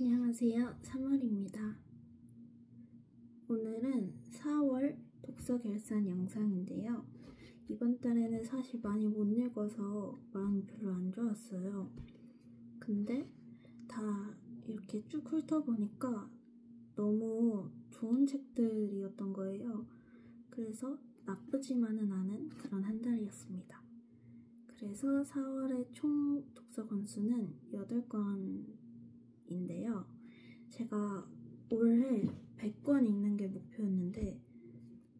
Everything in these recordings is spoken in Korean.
안녕하세요. 3월입니다. 오늘은 4월 독서 결산 영상인데요. 이번 달에는 사실 많이 못 읽어서 마음이 별로 안 좋았어요. 근데 다 이렇게 쭉 훑어보니까 너무 좋은 책들이었던 거예요. 그래서 나쁘지만은 않은 그런 한 달이었습니다. 그래서 4월의 총 독서 권수는 8권인데요. 제가 올해 100권 읽는 게 목표였는데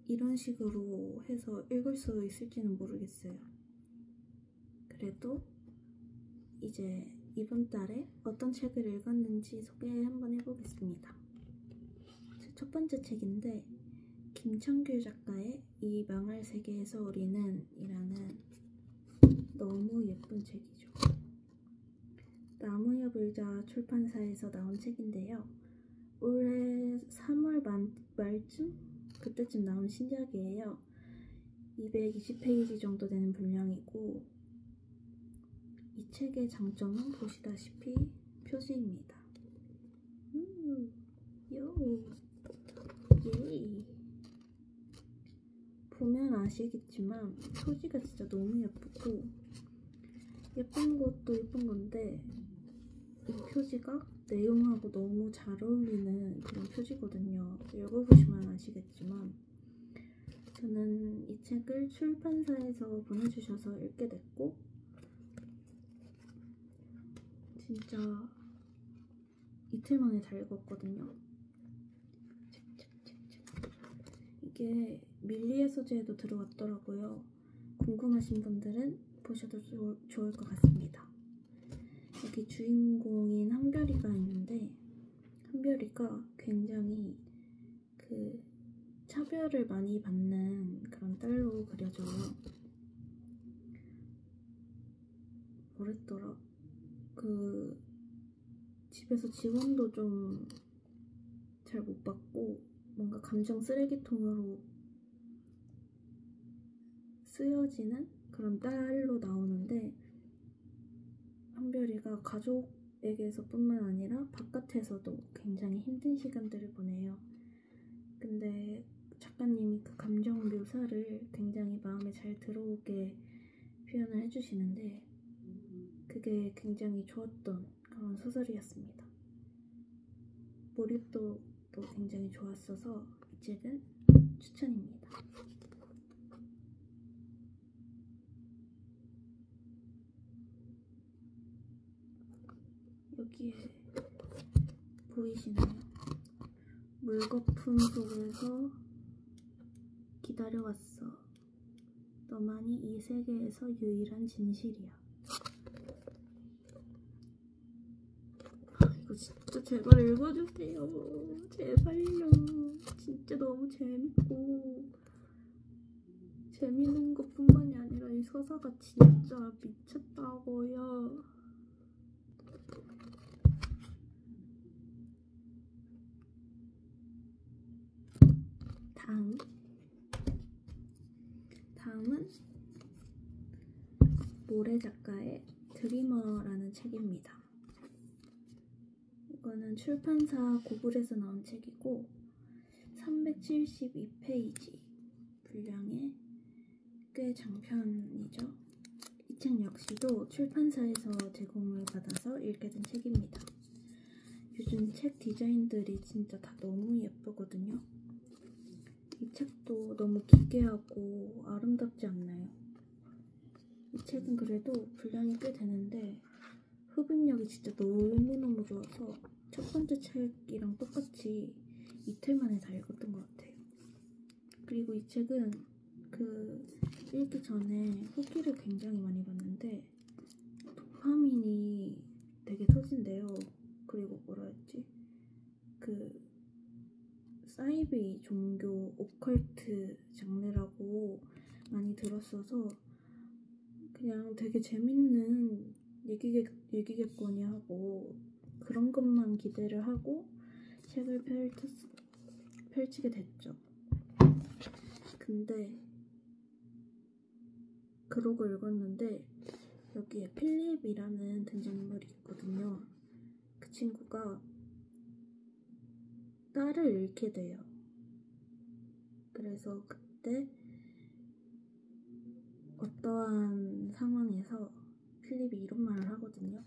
이런 식으로 해서 읽을 수 있을지는 모르겠어요. 그래도 이제 이번 달에 어떤 책을 읽었는지 소개 한번 해보겠습니다. 첫 번째 책인데 김청규 작가의 이 망할 세계에서 우리는 이라는 너무 예쁜 책이죠. 나무협 의자 출판사에서 나온 책인데요. 올해 3월 말쯤? 그때쯤 나온 신작이에요. 220페이지 정도 되는 분량이고 이 책의 장점은 보시다시피 표지입니다. 예. 보면 아시겠지만 표지가 진짜 너무 예쁘고 예쁜 것도 예쁜 건데 이 표지가 내용하고 너무 잘 어울리는 그런 표지거든요. 읽어보시면 아시겠지만 저는 이 책을 출판사에서 보내주셔서 읽게 됐고 진짜 이틀 만에 다 읽었거든요. 이게 밀리의 소재에도 들어왔더라고요. 궁금하신 분들은 보셔도 좋을 것 같습니다. 여기 주인공인 한별이가 있는데 한별이가 굉장히 그 차별을 많이 받는 그런 딸로 그려져요. 뭐랬더라? 그 집에서 지원도 좀 잘 못 받고 뭔가 감정 쓰레기통으로 쓰여지는 그런 딸로 나오는데 한별이가 가족에게서 뿐만 아니라 바깥에서도 굉장히 힘든 시간들을 보내요. 근데 작가님이 그 감정 묘사를 굉장히 마음에 잘 들어오게 표현을 해주시는데 그게 굉장히 좋았던 그런 소설이었습니다. 몰입도 또 굉장히 좋았어서 이 책은 추천입니다. 여기에 보이시나요? 물거품 속에서 기다려왔어. 너만이 이 세계에서 유일한 진실이야. 이거 진짜 제발 읽어주세요. 제발요. 진짜 너무 재밌고 재밌는 것뿐만이 아니라 이 서사가 진짜 미쳤다고요. 다음은 모래 작가의 드리머라는 책입니다. 이거는 출판사 고블에서 나온 책이고 372페이지 분량의 꽤 장편이죠. 이 책 역시도 출판사에서 제공을 받아서 읽게 된 책입니다. 요즘 책 디자인들이 진짜 다 너무 예쁘거든요. 이 책도 너무 기괴하고 아름답지 않나요? 이 책은 그래도 분량이 꽤 되는데 흡입력이 진짜 너무너무 좋아서 첫 번째 책이랑 똑같이 이틀 만에 다 읽었던 것 같아요. 그리고 이 책은 읽기 전에 후기를 굉장히 많이 봤는데 도파민이 되게 터진대요. 그리고 사이비 종교 오컬트 장르라고 많이 들었어서 그냥 되게 재밌는 얘기겠거니 하고 그런 것만 기대를 하고 책을 펼치게 됐죠. 근데 그러고 읽었는데 여기에 필립이라는 등장인물이 있거든요. 그 친구가 딸을 잃게 돼요. 그래서 그때 어떠한 상황에서 필립이 이런 말을 하거든요.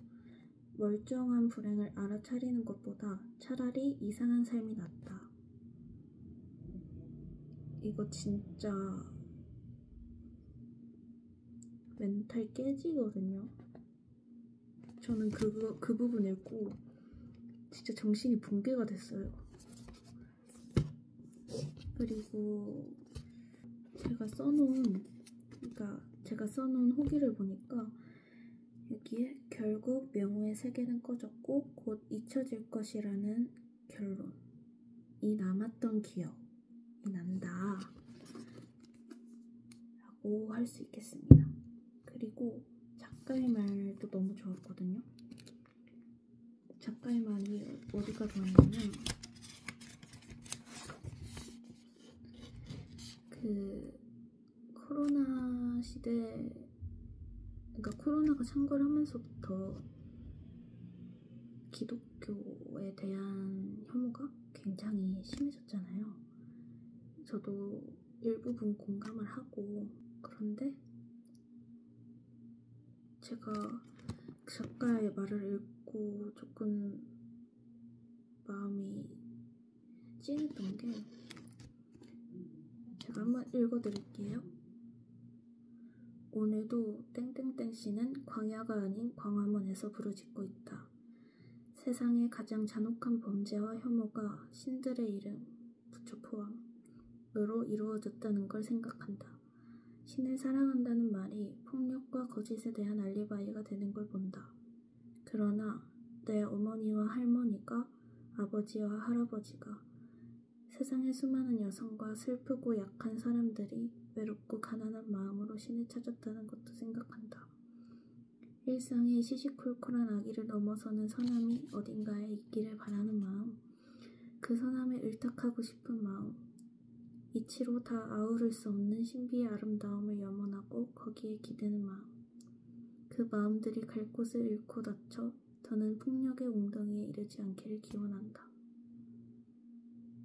멀쩡한 불행을 알아차리는 것보다 차라리 이상한 삶이 낫다. 이거 진짜 멘탈 깨지거든요. 저는 그 부분 읽고 진짜 정신이 붕괴가 됐어요. 그리고 제가 써놓은 후기를 보니까 여기에 결국 명우의 세계는 꺼졌고 곧 잊혀질 것이라는 결론이 남았던 기억이 난다 라고 할 수 있겠습니다. 그리고 작가의 말도 너무 좋았거든요. 작가의 말이 어디가 좋았냐면 그 코로나 시대, 그러니까 코로나가 창궐하면서부터 기독교에 대한 혐오가 굉장히 심해졌잖아요. 저도 일부분 공감을 하고, 그런데 제가 작가의 말을 읽고 조금 마음이 찡했던 게, 제가 한번 읽어드릴게요. 오늘도 땡땡땡 씨는 광야가 아닌 광화문에서 부르짖고 있다. 세상의 가장 잔혹한 범죄와 혐오가 신들의 이름, 부처 포함으로 이루어졌다는 걸 생각한다. 신을 사랑한다는 말이 폭력과 거짓에 대한 알리바이가 되는 걸 본다. 그러나 내 어머니와 할머니가, 아버지와 할아버지가, 세상의 수많은 여성과 슬프고 약한 사람들이 외롭고 가난한 마음으로 신을 찾았다는 것도 생각한다. 일상의 시시콜콜한 아기를 넘어서는 선함이 어딘가에 있기를 바라는 마음, 그 선함에 을탁하고 싶은 마음, 이치로 다 아우를 수 없는 신비의 아름다움을 염원하고 거기에 기대는 마음, 그 마음들이 갈 곳을 잃고 다쳐 더는 폭력의 웅덩이에 이르지 않기를 기원한다.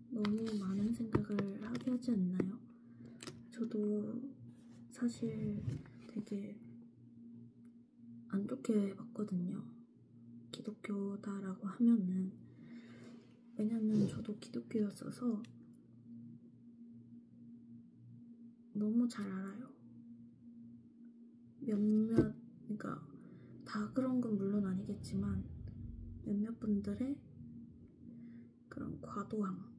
너무 많은 생각을 하게 하지 않나요? 저도 사실 되게 안 좋게 봤거든요. 기독교다라고 하면은. 왜냐면 저도 기독교였어서 너무 잘 알아요. 그러니까 다 그런 건 물론 아니겠지만 몇몇 분들의 그런 과도함,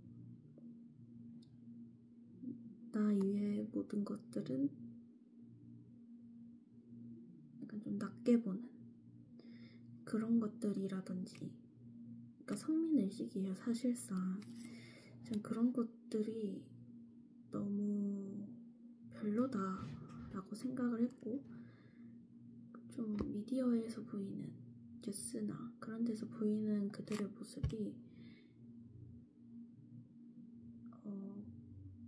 나 이외의 모든 것들은 약간 좀 낮게 보는 그런 것들이라든지, 그러니까 선민의식이에요. 사실상 전 그런 것들이 너무 별로다라고 생각을 했고, 좀 미디어에서 보이는 뉴스나 그런 데서 보이는 그들의 모습이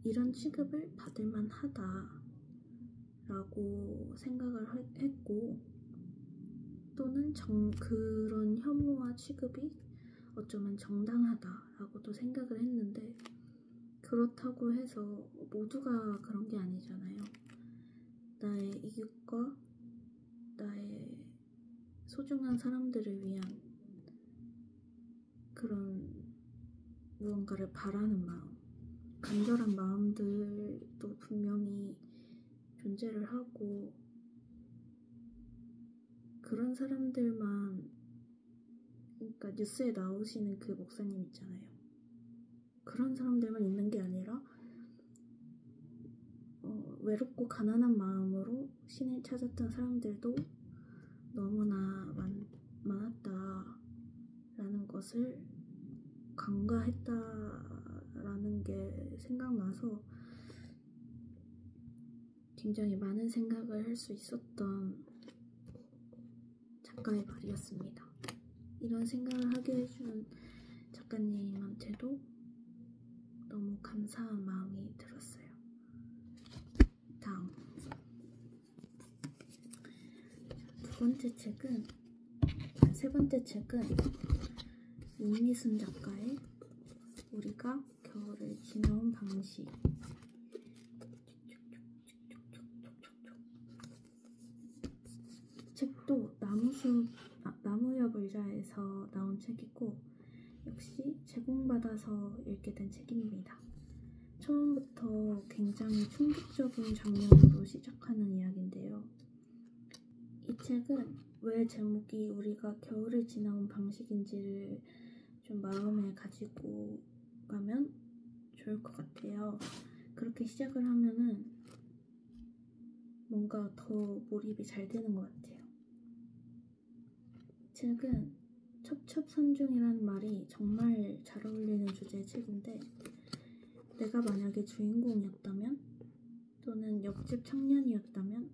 이런 취급을 받을 만하다라고 생각을 했고, 또는 그런 혐오와 취급이 어쩌면 정당하다라고도 생각을 했는데, 그렇다고 해서 모두가 그런 게 아니잖아요. 나의 이웃과 나의 소중한 사람들을 위한 그런 무언가를 바라는 마음, 간절한 마음들도 분명히 존재를 하고, 그런 사람들만, 그러니까 뉴스에 나오시는 그 목사님 있잖아요. 그런 사람들만 있는 게 아니라 외롭고 가난한 마음으로 신을 찾았던 사람들도 너무나 많았다라는 것을 간과했다라는 게 생각나서 굉장히 많은 생각을 할 수 있었던 작가의 말이었습니다. 이런 생각을 하게 해준 작가님한테도 너무 감사한 마음이 들었어요. 다음, 세 번째 책은 임미순 작가의 우리가 겨울을 지나온 방식. 책도 나무협 의자에서 나온 책이고 역시 제공받아서 읽게 된 책입니다. 처음부터 굉장히 충격적인 장면으로 시작하는 이야기인데요. 이 책은 왜 제목이 우리가 겨울을 지나온 방식인지를 좀 마음에 가지고 가면 좋을 것 같아요. 그렇게 시작을 하면은 뭔가 더 몰입이 잘 되는 것 같아요. 책은 첩첩산중이라는 말이 정말 잘 어울리는 주제의 책인데 내가 만약에 주인공이었다면 또는 옆집 청년이었다면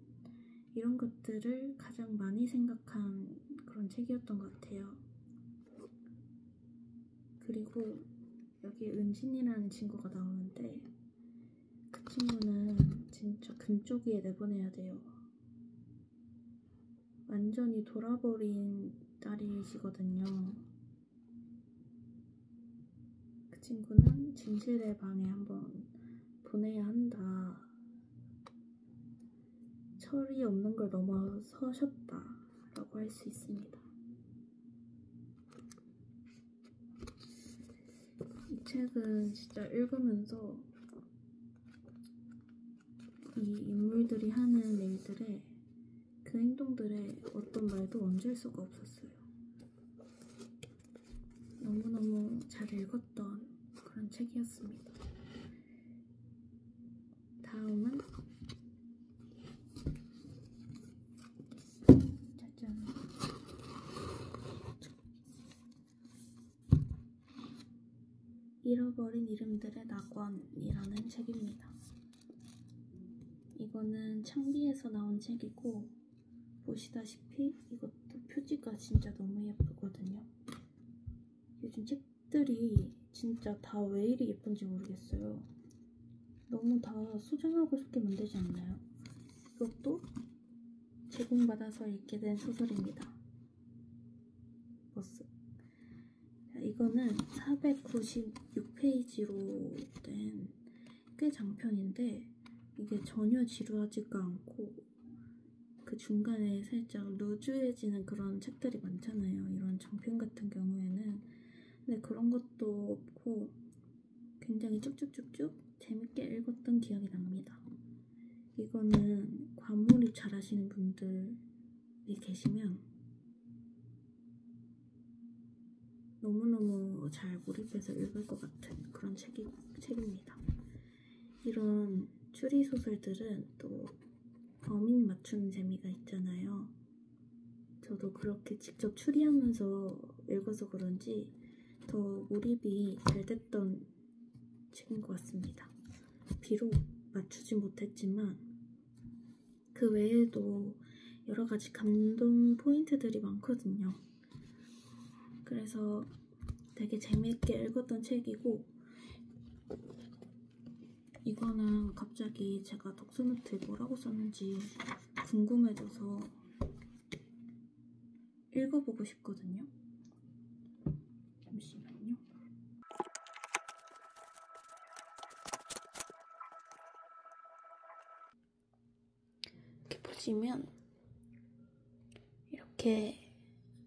이런 것들을 가장 많이 생각한 그런 책이었던 것 같아요. 그리고 여기 은진이라는 친구가 나오는데 그 친구는 진짜 금쪽이에 내보내야 돼요. 완전히 돌아버린 딸이시거든요. 그 친구는 진실의 방에 한번 보내야 한다. 철이 없는 걸 넘어서셨다 라고 할 수 있습니다. 이 책은 진짜 읽으면서 이 인물들이 하는 일들에 그 행동들에 어떤 말도 얹을 수가 없었어요. 너무너무 잘 읽었던 그런 책이었습니다. 다음은 짜잔. 잃어버린 이름들의 낙원이라는 책입니다. 이거는 창비에서 나온 책이고 보시다시피 이것도 표지가 진짜 너무 예쁘거든요. 요즘 책들이 진짜 다 왜 이리 예쁜지 모르겠어요. 너무 다 소장하고 싶게 만들지 않나요? 이것도 제공받아서 읽게 된 소설입니다. 버스. 이거는 496페이지로 된 꽤 장편인데 이게 전혀 지루하지가 않고 그 중간에 살짝 루즈해지는 그런 책들이 많잖아요. 이런 장편 같은 경우에는. 근데 그런 것도 없고 굉장히 쭉쭉쭉쭉 재밌게 읽었던 기억이 납니다. 이거는 과몰입 잘하시는 분들이 계시면 너무너무 잘 몰입해서 읽을 것 같은 그런 책입니다. 이런 추리소설들은 또 범인 맞추는 재미가 있잖아요. 저도 그렇게 직접 추리하면서 읽어서 그런지 더 몰입이 잘 됐던 책인 것 같습니다. 비록 맞추지 못했지만 그 외에도 여러 가지 감동 포인트들이 많거든요. 그래서 되게 재미있게 읽었던 책이고 이거는 갑자기 제가 독서노트에 뭐라고 썼는지 궁금해져서 읽어보고 싶거든요. 잠시만요. 이렇게 보시면 이렇게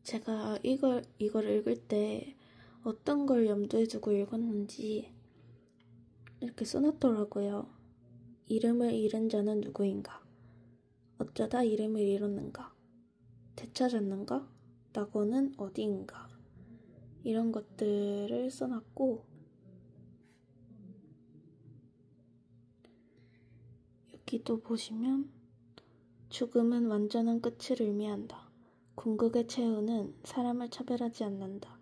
제가 이걸 읽을 때 어떤 걸 염두에 두고 읽었는지 이렇게 써놨더라고요. 이름을 잃은 자는 누구인가? 어쩌다 이름을 잃었는가? 되찾았는가? 낙원은 어디인가? 이런 것들을 써놨고 여기도 보시면 죽음은 완전한 끝을 의미한다. 궁극의 최후는 사람을 차별하지 않는다.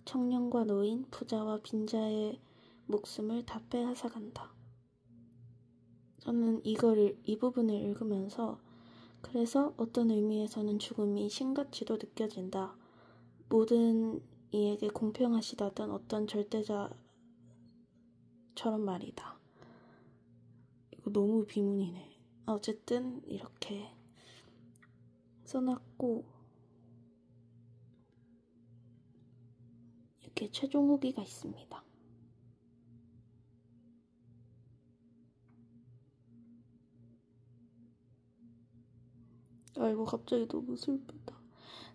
청년과 노인, 부자와 빈자의 목숨을 다 빼앗아간다. 저는 이 부분을 읽으면서 그래서 어떤 의미에서는 죽음이 신같이도 느껴진다. 모든 이에게 공평하시다던 어떤 절대자처럼 말이다. 이거 너무 비문이네. 어쨌든 이렇게 써놨고 이렇게 최종 후기가 있습니다. 아, 이거 갑자기 너무 슬프다.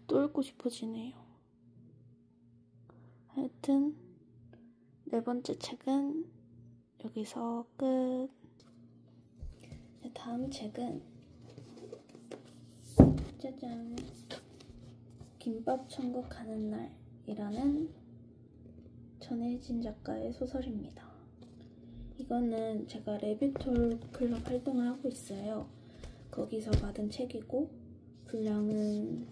또 읽고 싶어지네요. 하여튼 4번째 책은 여기서 끝. 다음 책은 짜잔, 김밥 천국 가는 날이라는 전혜진 작가의 소설입니다. 이거는 제가 레비톨 클럽 활동을 하고 있어요. 거기서 받은 책이고 분량은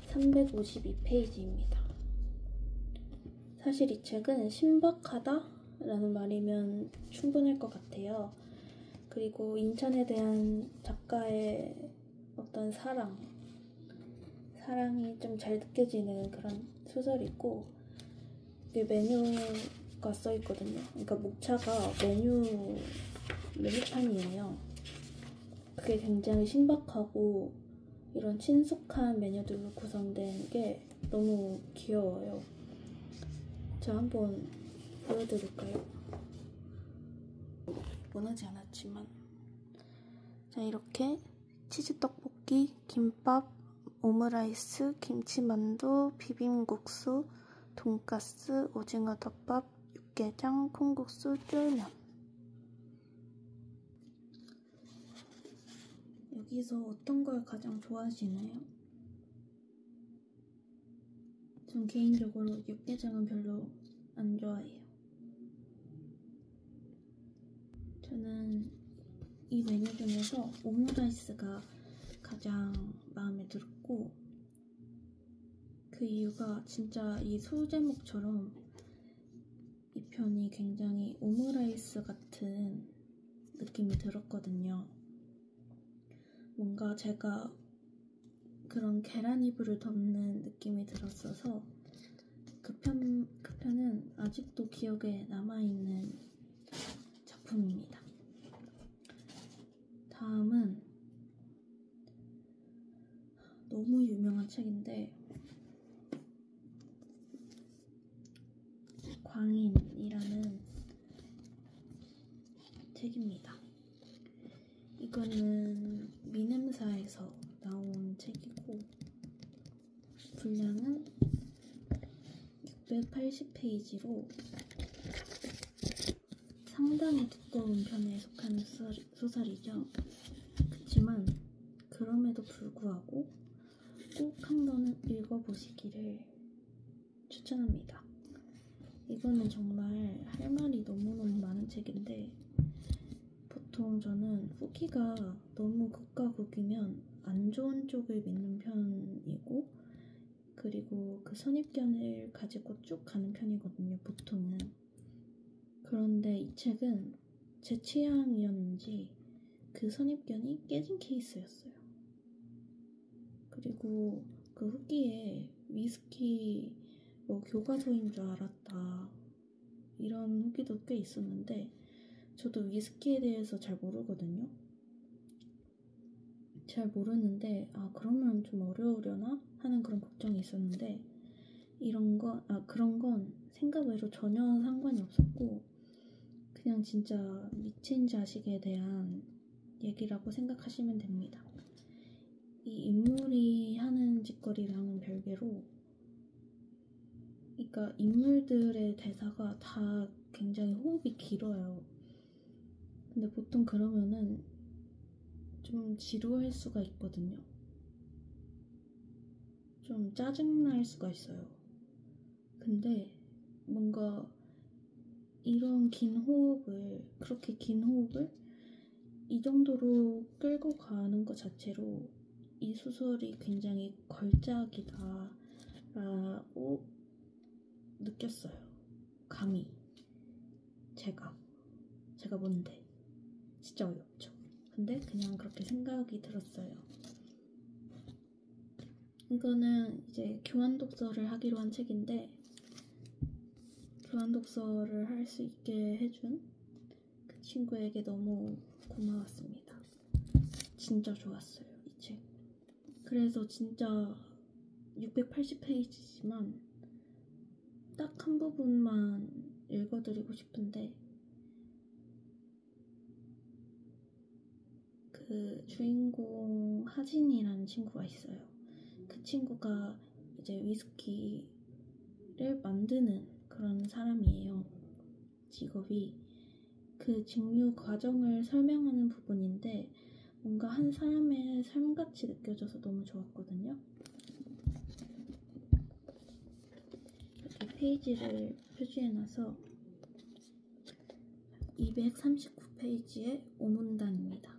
352페이지입니다. 사실 이 책은 신박하다라는 말이면 충분할 것 같아요. 그리고 인천에 대한 작가의 어떤 사랑이 좀 잘 느껴지는 그런 소설이고, 이게 메뉴가 써있거든요. 그러니까 목차가 메뉴판이에요. 그게 굉장히 신박하고 이런 친숙한 메뉴들로 구성된 게 너무 귀여워요. 저 한번 보여드릴까요? 원하지 않았지만. 자, 이렇게 치즈떡볶이, 김밥, 오므라이스, 김치만두, 비빔국수, 돈가스, 오징어덮밥, 육개장, 콩국수, 쫄면. 여기서 어떤 걸 가장 좋아하시나요? 전 개인적으로 육개장은 별로 안 좋아해요. 저는 이 메뉴 중에서 오므라이스가 가장 마음에 들었고, 그 이유가 진짜 이 소제목처럼 이 편이 굉장히 오므라이스 같은 느낌이 들었거든요. 뭔가 제가 그런 계란 이불을 덮는 느낌이 들었어서 그 편은 아직도 기억에 남아있는 작품입니다. 다음은 너무 유명한 책인데, 광인이라는 책입니다. 이거는 미nem사에서 나온 책이고 분량은 680페이지로 상당히 두꺼운 편에 속한 소설이죠. 그렇지만 그럼에도 불구하고 꼭 한 번은 읽어보시기를 추천합니다. 이거는 정말 할 말이 너무너무 많은 책인데, 보통 저는 후기가 너무 극과 극이면 안 좋은 쪽을 믿는 편이고, 그리고 그 선입견을 가지고 쭉 가는 편이거든요, 보통은. 그런데 이 책은 제 취향이었는지 그 선입견이 깨진 케이스였어요. 그리고 그 후기에 위스키 교과서인 줄 알았다, 이런 후기도 꽤 있었는데, 저도 위스키에 대해서 잘 모르거든요. 잘 모르는데 그러면 좀 어려우려나 하는 그런 걱정이 있었는데, 그런 건 생각 외로 전혀 상관이 없었고 그냥 진짜 미친 자식에 대한 얘기라고 생각하시면 됩니다. 이 인물이 하는 짓거리랑은 별개로, 그러니까 인물들의 대사가 다 굉장히 호흡이 길어요. 근데 보통 그러면은 좀 지루할 수가 있거든요. 좀 짜증날 수가 있어요. 근데 뭔가 이런 그렇게 긴 호흡을 이 정도로 끌고 가는 것 자체로 이 소설이 굉장히 걸작이다라고 느꼈어요. 감히. 제가 뭔데? 진짜 어이없죠. 근데 그냥 그렇게 생각이 들었어요. 이거는 이제 교환 독서를 하기로 한 책인데, 교환 독서를 할 수 있게 해준 그 친구에게 너무 고마웠습니다. 진짜 좋았어요, 이 책. 그래서 진짜 680페이지지만 딱 한 부분만 읽어드리고 싶은데, 그 그 주인공 하진이라는 친구가 있어요. 그 친구가 이제 위스키를 만드는 그런 사람이에요. 직업이. 그 증류 과정을 설명하는 부분인데 뭔가 한 사람의 삶같이 느껴져서 너무 좋았거든요. 이렇게 페이지를 표지해놔서 239페이지의 오문단입니다.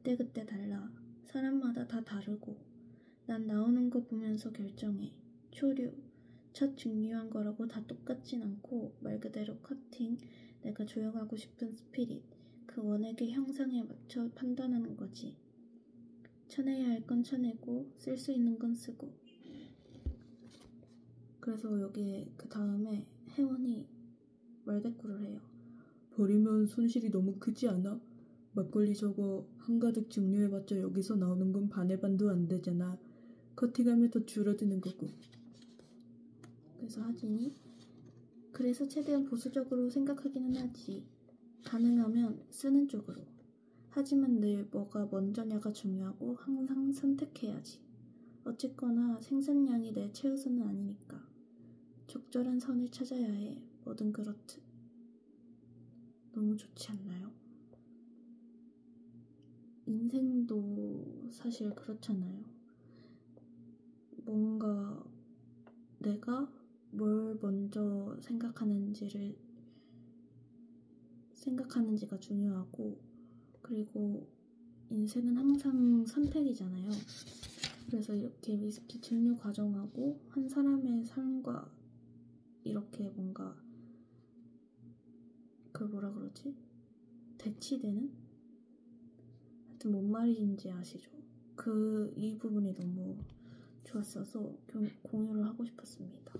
그때그때 달라. 사람마다 다 다르고 난 나오는 거 보면서 결정해. 초류, 첫 증류한 거라고 다 똑같진 않고 말 그대로 커팅, 내가 조용하고 싶은 스피릿, 그 원액의 형상에 맞춰 판단하는 거지. 쳐내야 할 건 쳐내고 쓸 수 있는 건 쓰고. 그래서 여기 그 다음에 혜원이 말대꾸를 해요. 버리면 손실이 너무 크지 않아? 막걸리 저거 한가득 증류해봤자 여기서 나오는 건 반의 반도 안 되잖아. 커팅하면 더 줄어드는 거고. 그래서 하진이 그래서 최대한 보수적으로 생각하기는 하지. 가능하면 쓰는 쪽으로. 하지만 늘 뭐가 먼저냐가 중요하고 항상 선택해야지. 어쨌거나 생산량이 내 최우선은 아니니까. 적절한 선을 찾아야 해. 뭐든 그렇듯. 너무 좋지 않나요? 인생도 사실 그렇잖아요. 뭔가 내가 뭘 먼저 생각하는지가 중요하고, 그리고 인생은 항상 선택이잖아요. 그래서 이렇게 위스키 증류 과정하고 한 사람의 삶과 이렇게 뭔가 그걸 뭐라 그러지? 대치되는? 하여튼 뭔 말인지 아시죠? 이 부분이 너무 좋았어서 공유를 하고 싶었습니다.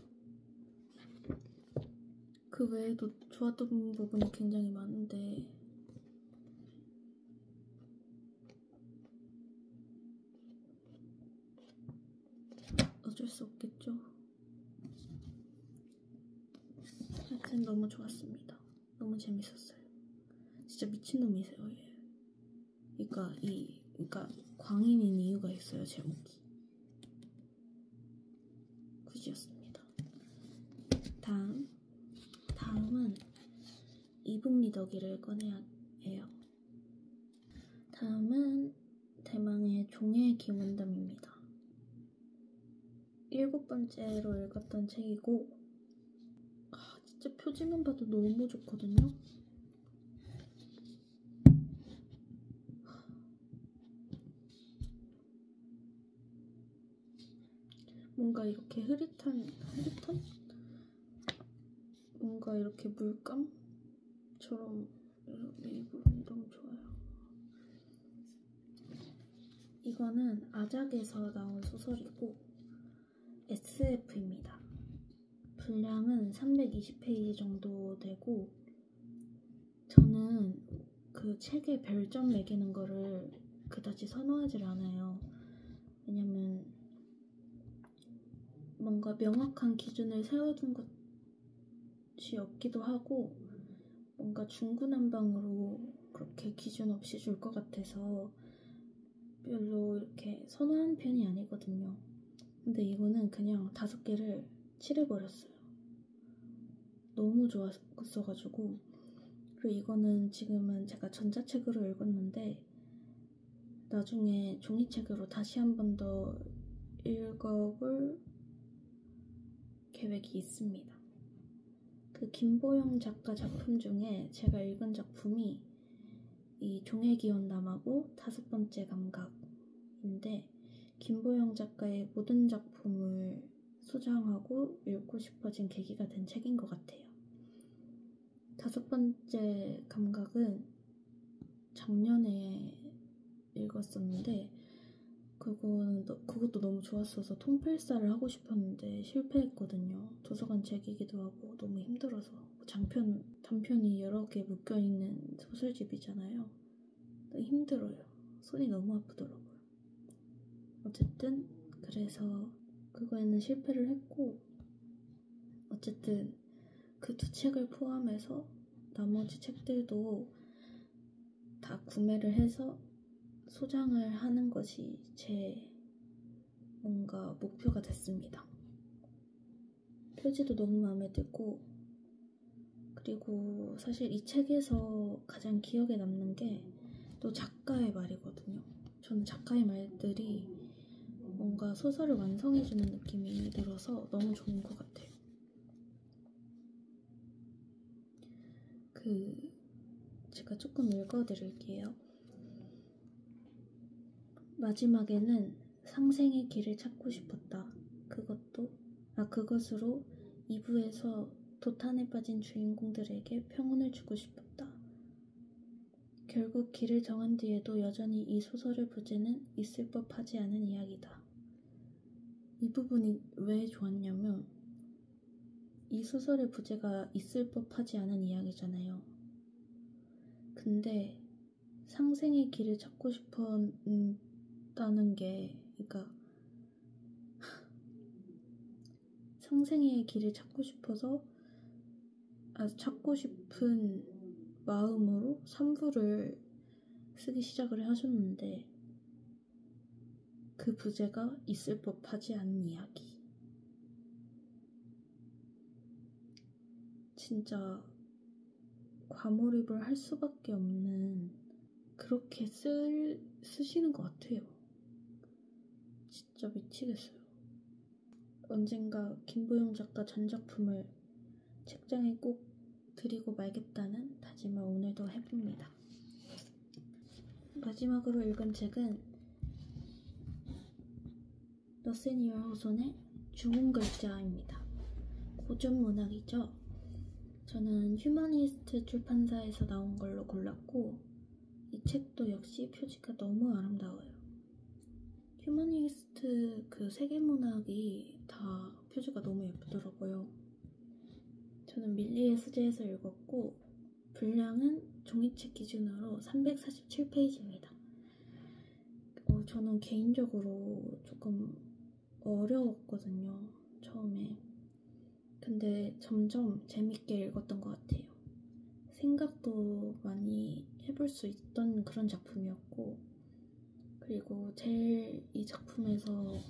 그 외에도 좋았던 부분이 굉장히 많은데 어쩔 수 없겠죠. 하여튼 너무 좋았습니다. 너무 재밌었어요. 진짜 미친놈이세요, 얘. 그러니까 광인인 이유가 있어요, 제목이. 굳이였습니다. 다음은 이북리더기를 꺼내야 해요. 다음은 대망의 종의 기원담입니다. 7번째로 읽었던 책이고 진짜 표지만 봐도 너무 좋거든요. 뭔가 이렇게 흐릿한? 뭔가 이렇게 물감처럼 이 부분이 너무 좋아요. 이거는 아작에서 나온 소설이고 SF입니다. 분량은 320페이지 정도 되고 저는 그 책에 별점 매기는 거를 그다지 선호하질 않아요. 왜냐면 뭔가 명확한 기준을 세워둔 것이 없기도 하고 뭔가 중구난방으로 그렇게 기준 없이 줄 것 같아서 별로 이렇게 선호하는 편이 아니거든요. 근데 이거는 그냥 5개를 칠해버렸어요. 너무 좋았어가지고. 그리고 이거는 지금은 제가 전자책으로 읽었는데 나중에 종이책으로 다시 한 번 더 읽어볼 계획이 있습니다. 그 김보영 작가 작품 중에 제가 읽은 작품이 이 종의 기원담하고 5번째 감각인데 김보영 작가의 모든 작품을 소장하고 읽고 싶어진 계기가 된 책인 것 같아요. 5번째 감각은 작년에 읽었었는데 그것도 너무 좋았어서 통필사를 하고 싶었는데 실패했거든요. 도서관 책이기도 하고 너무 힘들어서. 단편이 여러 개 묶여있는 소설집이잖아요. 힘들어요. 손이 너무 아프더라고요. 어쨌든 그래서 그거에는 실패를 했고 어쨌든 그 2책을 포함해서 나머지 책들도 다 구매를 해서 소장을 하는 것이 제 뭔가 목표가 됐습니다. 표지도 너무 마음에 들고, 그리고 사실 이 책에서 가장 기억에 남는 게 또 작가의 말이거든요. 저는 작가의 말들이 뭔가 소설을 완성해주는 느낌이 들어서 너무 좋은 것 같아요. 제가 조금 읽어드릴게요. 마지막에는 상생의 길을 찾고 싶었다. 그것으로 2부에서 도탄에 빠진 주인공들에게 평온을 주고 싶었다. 결국 길을 정한 뒤에도 여전히 이 소설의 부제는 있을 법하지 않은 이야기다. 이 부분이 왜 좋았냐면 이 소설의 부제가 있을 법하지 않은 이야기잖아요. 근데 상생의 길을 찾고 싶었다는 게, 그러니까 상생의 길을 찾고 싶은 마음으로 3부를 쓰기 시작을 하셨는데 그 부제가 있을 법하지 않은 이야기. 진짜 과몰입을 할 수밖에 없는, 그렇게 쓰시는 것 같아요. 진짜 미치겠어요. 언젠가 김보영 작가 전작품을 책장에 꼭 드리고 말겠다는 다짐을 오늘도 해봅니다. 마지막으로 읽은 책은 너세니얼 호손의 죽은 글자입니다. 고전 문학이죠. 저는 휴머니스트 출판사에서 나온 걸로 골랐고, 이 책도 역시 표지가 너무 아름다워요. 휴머니스트 그 세계문학이 다 표지가 너무 예쁘더라고요. 저는 밀리의 수제에서 읽었고, 분량은 종이책 기준으로 347페이지입니다. 저는 개인적으로 조금 어려웠거든요, 처음에. 근데 점점 재밌게 읽었던 것 같아요. 생각도 많이 해볼 수 있던 그런 작품이었고, 그리고 제일 이 작품에서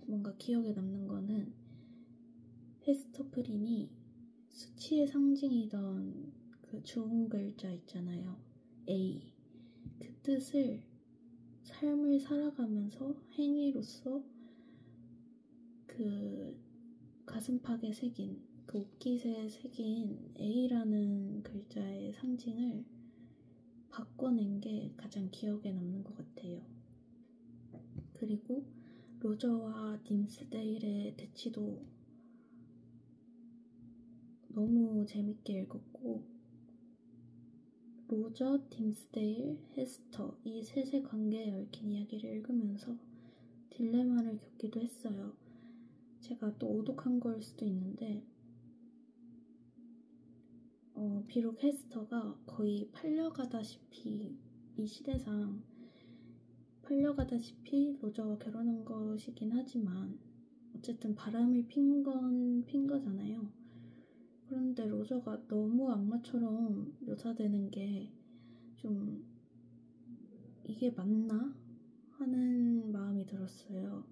뭔가 기억에 남는 거는 헤스터 프린이 수치의 상징이던 그 죽은 글자 있잖아요. A. 그 뜻을 삶을 살아가면서 행위로서 그 가슴팍에 새긴, 그 옷깃에 새긴 A라는 글자의 상징을 바꿔낸 게 가장 기억에 남는 것 같아요. 그리고 로저와 딤스데일의 대치도 너무 재밌게 읽었고, 로저, 딤스데일, 헤스터, 이 셋의 관계에 얽힌 이야기를 읽으면서 딜레마를 겪기도 했어요. 제가 또 오독한 걸 수도 있는데, 비록 헤스터가 거의 팔려가다시피, 이 시대상 팔려가다시피 로저와 결혼한 것이긴 하지만 어쨌든 바람을 핀 거잖아요. 그런데 로저가 너무 악마처럼 묘사되는 게 좀 이게 맞나? 하는 마음이 들었어요.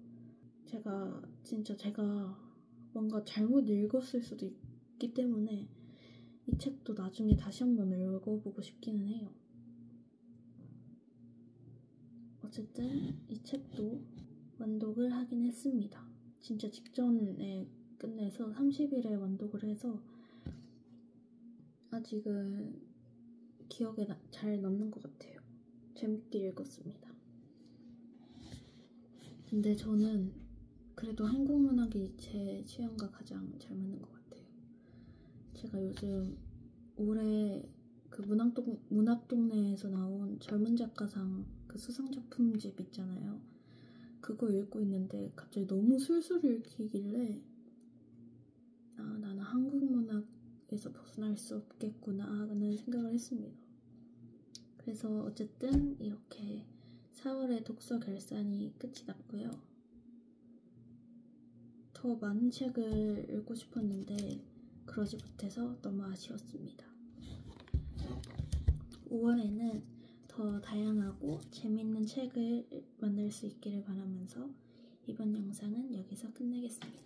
제가 뭔가 잘못 읽었을 수도 있기 때문에 이 책도 나중에 다시 한번 읽어보고 싶기는 해요. 어쨌든 이 책도 완독을 하긴 했습니다. 진짜 직전에 끝내서 30일에 완독을 해서 아직은 기억에 잘 남는 것 같아요. 재밌게 읽었습니다. 근데 저는 그래도 한국 문학이 제 취향과 가장 잘 맞는 것 같아요. 제가 요즘 올해 그 문학동네에서 나온 젊은 작가상 그 수상작품집 있잖아요. 그거 읽고 있는데 갑자기 너무 술술 읽히길래 나는 한국 문학에서 벗어날 수 없겠구나 하는 생각을 했습니다. 그래서 어쨌든 이렇게 4월에 독서 결산이 끝이 났고요. 더 많은 책을 읽고 싶었는데 그러지 못해서 너무 아쉬웠습니다. 5월에는 더 다양하고 재미있는 책을 만들 수 있기를 바라면서 이번 영상은 여기서 끝내겠습니다.